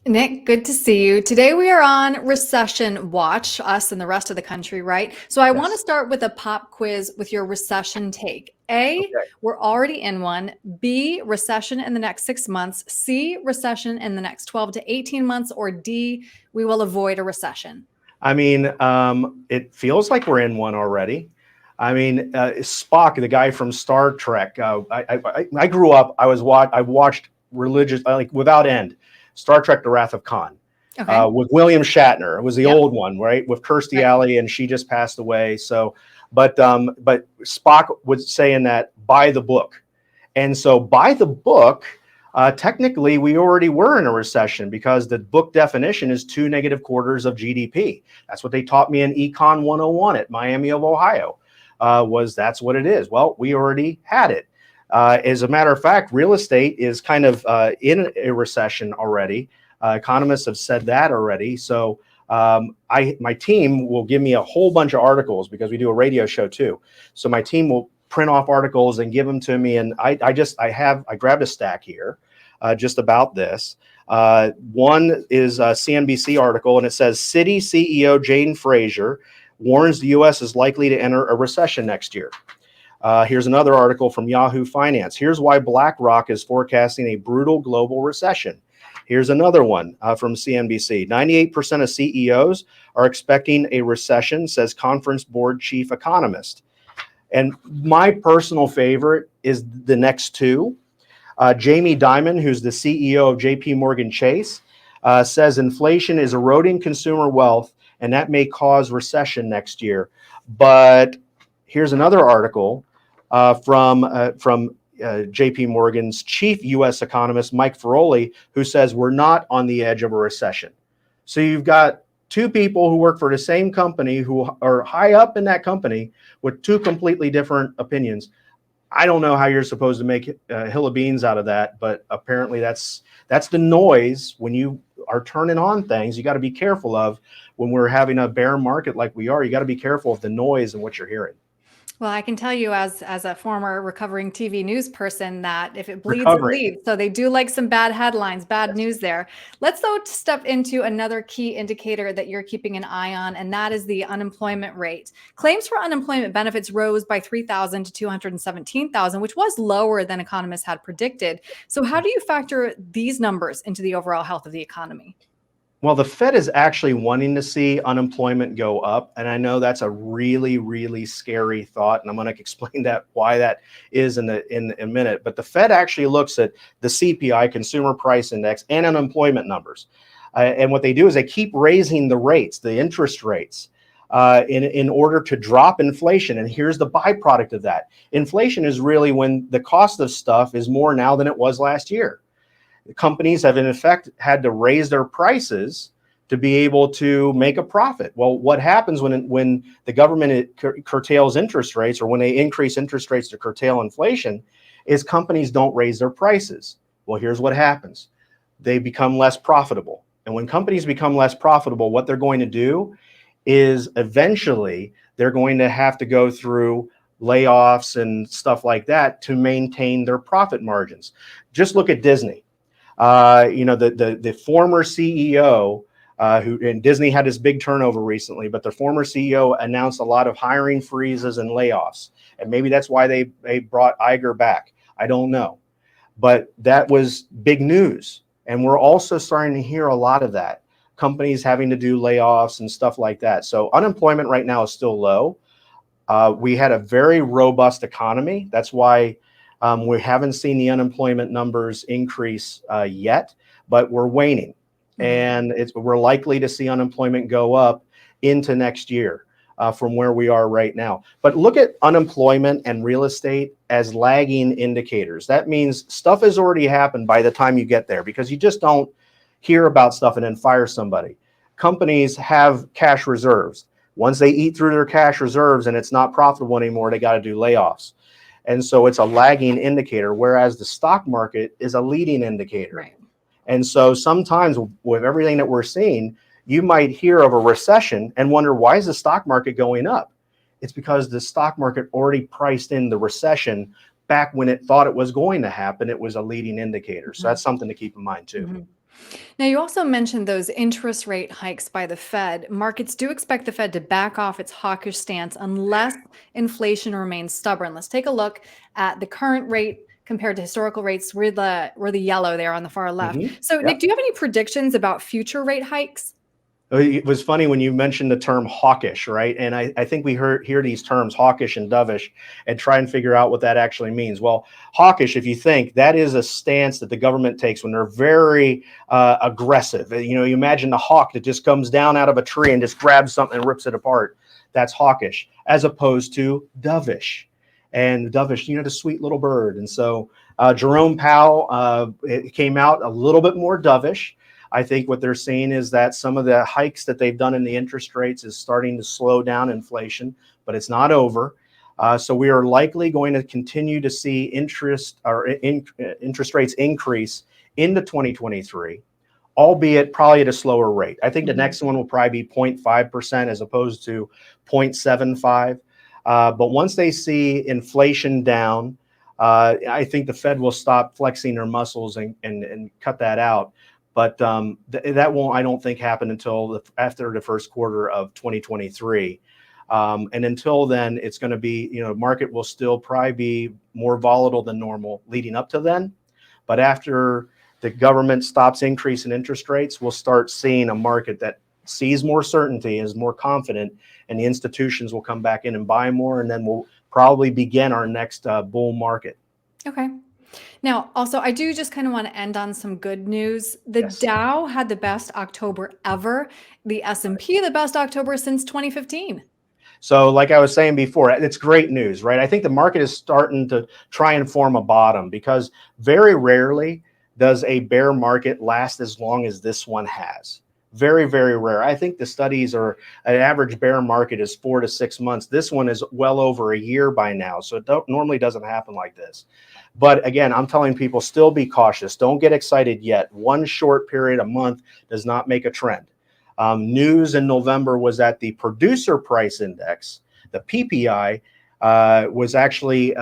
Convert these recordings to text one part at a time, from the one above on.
Nick, good to see you. Today we are on Recession Watch, us and the rest of the country, right? So I want to Yes. start with a pop quiz with your recession take. A, Okay. we're already in one. B, recession in the next 6 months. C, recession in the next 12 to 18 months. Or D, we will avoid a recession. I mean, it feels like we're in one already. I mean, Spock, the guy from Star Trek. I grew up. I watched religious like without end. Star Trek: The Wrath of Khan Okay. with William Shatner. It was the Yep. old one, right? With Kirstie Right. Alley, and she just passed away. So, but Spock was saying that by the book. And so, by the book, technically, we already were in a recession because the book definition is 2 negative quarters of GDP. That's what they taught me in Econ 101 at Miami of Ohio. That's what it is. Well, we already had it. As a matter of fact, real estate is kind of in a recession already. Economists have said that already. So my team will give me a whole bunch of articles because we do a radio show too. So my team will print off articles and give them to me. And I grabbed a stack here just about this. One is a CNBC article, and it says Citi CEO Jane Fraser warns the U.S. is likely to enter a recession next year. Here's another article from Yahoo Finance. Here's why BlackRock is forecasting a brutal global recession. Here's another one from CNBC. 98% of CEOs are expecting a recession, says conference board chief economist. And my personal favorite is the next two. Jamie Dimon, who's the CEO of JP Morgan Chase, says inflation is eroding consumer wealth, and that may cause recession next year. But here's another article from JP Morgan's chief U.S. economist, Mike Feroli, who says we're not on the edge of a recession. So you've got two people who work for the same company who are high up in that company with two completely different opinions. I don't know how you're supposed to make a hill of beans out of that, but apparently that's the noise when you are turning on things. You got to be careful of when we're having a bear market like we are. You got to be careful of the noise and what you're hearing. Well, I can tell you as a former recovering TV news person that if it bleeds, it Recovering. leads. So they do like some bad headlines, bad Yes. news there. Let's though step into another key indicator that you're keeping an eye on, and that is the unemployment rate. Claims for unemployment benefits rose by 3,000 to 217,000, which was lower than economists had predicted. So how do you factor these numbers into the overall health of the economy? Well, the Fed is actually wanting to see unemployment go up. And I know that's a really, really scary thought. And I'm going to explain that why that is in a minute. But the Fed actually looks at the CPI, Consumer Price Index, and unemployment numbers. And what they do is they keep raising the rates, the interest rates, in order to drop inflation. And here's the byproduct of that. Inflation is really when the cost of stuff is more now than it was last year. Companies have in effect had to raise their prices to be able to make a profit. Well, what happens when the government curtails interest rates, or when they increase interest rates to curtail inflation, is companies don't raise their prices. Well, here's what happens. They become less profitable. And when companies become less profitable, what they're going to do is eventually they're going to have to go through layoffs and stuff like that to maintain their profit margins. Just look at Disney. The former CEO who, and Disney had this big turnover recently, but the former CEO announced a lot of hiring freezes and layoffs. And maybe that's why they brought Iger back. I don't know. But that was big news. And we're also starting to hear a lot of that. Companies having to do layoffs and stuff like that. So unemployment right now is still low. We had a very robust economy. That's why we haven't seen the unemployment numbers increase yet, but we're waning. And we're likely to see unemployment go up into next year from where we are right now. But look at unemployment and real estate as lagging indicators. That means stuff has already happened by the time you get there, because you just don't hear about stuff and then fire somebody. Companies have cash reserves. Once they eat through their cash reserves and it's not profitable anymore, they got to do layoffs. And so it's a lagging indicator, whereas the stock market is a leading indicator. Right. And so sometimes with everything that we're seeing, you might hear of a recession and wonder, why is the stock market going up? It's because the stock market already priced in the recession back when it thought it was going to happen. It was a leading indicator. So that's something to keep in mind too. Now, you also mentioned those interest rate hikes by the Fed. Markets do expect the Fed to back off its hawkish stance unless inflation remains stubborn. Let's take a look at the current rate compared to historical rates. We're the yellow there on the far left. So, Nick, Yep. do you have any predictions about future rate hikes? It was funny when you mentioned the term hawkish, right? And I think we hear these terms hawkish and dovish and try and figure out what that actually means. Well, hawkish, if you think, that is a stance that the government takes when they're very aggressive. You know, you imagine a hawk that just comes down out of a tree and just grabs something and rips it apart. That's hawkish, as opposed to dovish. And dovish, you know, the sweet little bird. And so Jerome Powell it came out a little bit more dovish. I think what they're seeing is that some of the hikes that they've done in the interest rates is starting to slow down inflation, but it's not over. So we are likely going to continue to see interest rates increase into 2023, albeit probably at a slower rate. I think the next one will probably be 0.5% as opposed to 0.75. But once they see inflation down, I think the Fed will stop flexing their muscles and cut that out. But that won't, I don't think, happen until after the first quarter of 2023. And until then, it's going to be, you know, market will still probably be more volatile than normal leading up to then. But after the government stops increasing interest rates, we'll start seeing a market that sees more certainty, is more confident, and the institutions will come back in and buy more. And then we'll probably begin our next bull market. Okay. Now, also, I do just kind of want to end on some good news. The Yes. Dow had the best October ever. The S&P the best October since 2015. So like I was saying before, it's great news, right? I think the market is starting to try and form a bottom because very rarely does a bear market last as long as this one has. Very, very rare. I think the studies are an average bear market is 4 to 6 months. This one is well over a year by now. So it normally doesn't happen like this. But again, I'm telling people still be cautious. Don't get excited yet. One short period, a month, does not make a trend. News in November was that the producer price index, the PPI, was actually,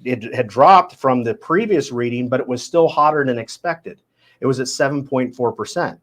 it had dropped from the previous reading, but it was still hotter than expected. It was at 7.4%.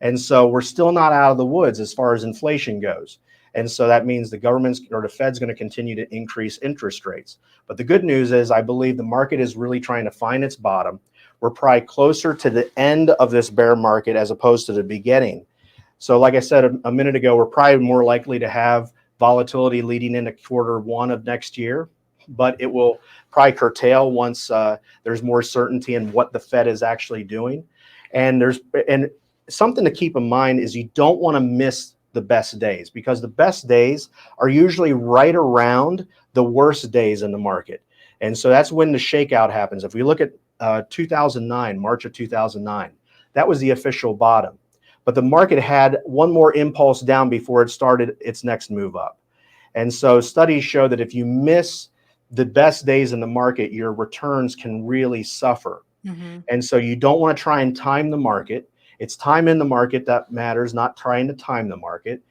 And so we're still not out of the woods as far as inflation goes. And so that means the government's or the Fed's going to continue to increase interest rates. But the good news is I believe the market is really trying to find its bottom. We're probably closer to the end of this bear market as opposed to the beginning. So like I said a minute ago, we're probably more likely to have volatility leading into Q1 of next year, but it will probably curtail once there's more certainty in what the Fed is actually doing. And something to keep in mind is you don't want to miss the best days because the best days are usually right around the worst days in the market. And so that's when the shakeout happens. If we look at 2009, March of 2009, that was the official bottom. But the market had one more impulse down before it started its next move up. And so studies show that if you miss the best days in the market, your returns can really suffer. And so you don't want to try and time the market. It's time in the market that matters, not trying to time the market.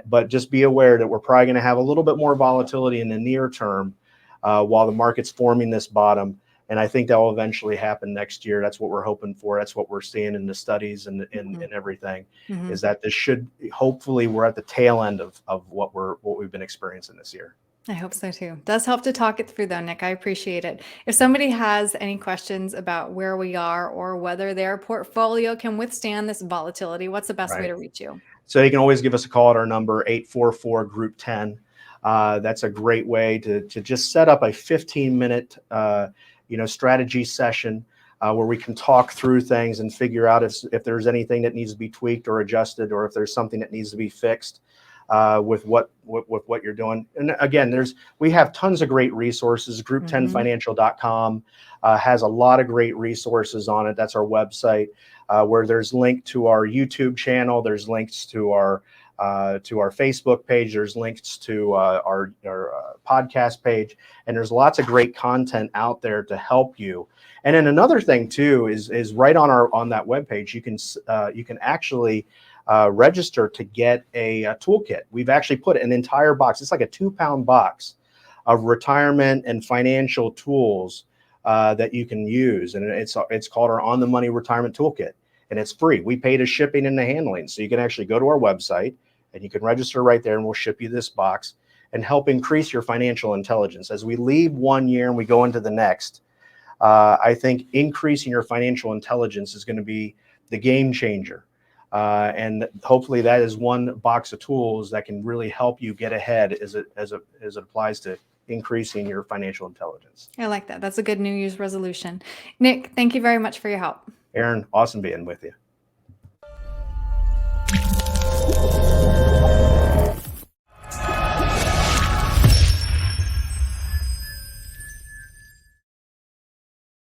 But just be aware that we're probably going to have a little bit more volatility in the near term while the market's forming this bottom. And I think that will eventually happen next year. That's what we're hoping for. That's what we're seeing in the studies and everything, is that this should, hopefully we're at the tail end of what we've been experiencing this year. I hope so too. Does help to talk it through though, Nick. I appreciate it. If somebody has any questions about where we are or whether their portfolio can withstand this volatility, what's the best way to reach you? So you can always give us a call at our number, 844 Group 10. That's a great way to just set up a 15-minute strategy session where we can talk through things and figure out if there's anything that needs to be tweaked or adjusted, or if there's something that needs to be fixed with what you're doing. And again, we have tons of great resources. Group10financial.com has a lot of great resources on it. That's our website where there's link to our YouTube channel. There's links to our Facebook page. There's links to our podcast page, and there's lots of great content out there to help you. And then another thing too is right on that webpage you can actually register to get a toolkit. We've actually put an entire box. It's like a 2-pound box of retirement and financial tools that you can use, and it's called our On the Money Retirement Toolkit. and it's free. We pay the shipping and the handling. So you can actually go to our website and you can register right there and we'll ship you this box and help increase your financial intelligence. As we leave one year and we go into the next, I think increasing your financial intelligence is going to be the game changer. And hopefully that is one box of tools that can really help you get ahead as it applies to increasing your financial intelligence. I like that. That's a good New Year's resolution. Nick, thank you very much for your help. Aaron, awesome being with you.